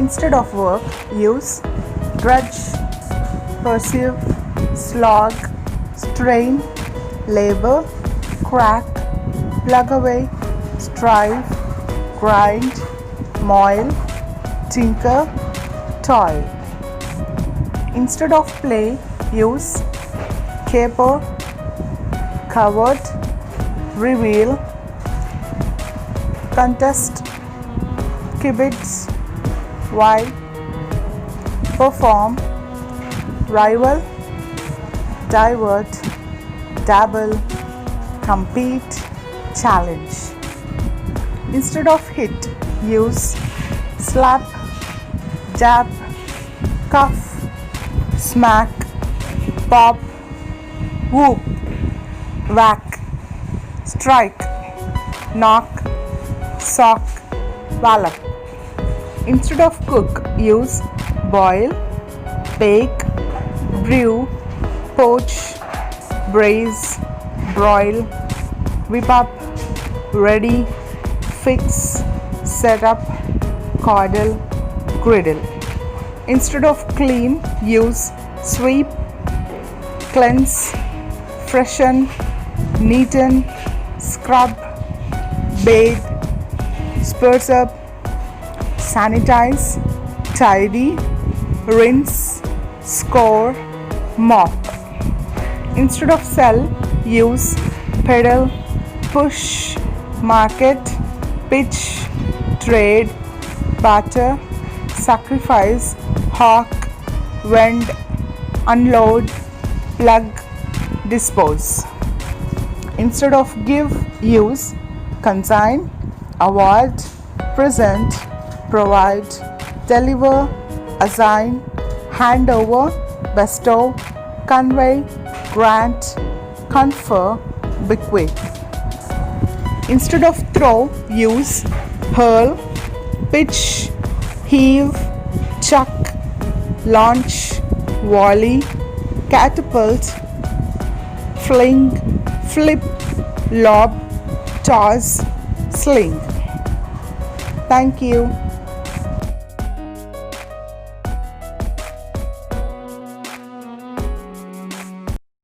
Instead of work, use drudge, pursue, slog, strain, labor, crack, plug away, strive, grind, moil, tinker, toil. Instead of play, use caper, covered, reveal, contest, kibitz, why, perform, rival, divert, dabble, compete, challenge. Instead of hit, use slap, jab, cuff, smack, pop, whoop, whack, strike, knock, sock, wallop. Instead of cook, use boil, bake, brew, poach, braise, broil, whip up, ready, fix, set up, coddle, griddle. Instead of clean, use sweep, cleanse, freshen, neaten, scrub, bathe, spruce up, sanitize, tidy, rinse, score, mop. Instead of sell, use peddle, push, market, pitch, trade, barter, sacrifice, hawk, vend, unload, plug, dispose. Instead of give, use consign, award, present, provide, deliver, assign, hand over, bestow, convey, grant, confer, bequeath. Instead of throw, use hurl, pitch, heave, chuck, launch, volley, catapult, fling, flip, lob, toss, sling. Thank you.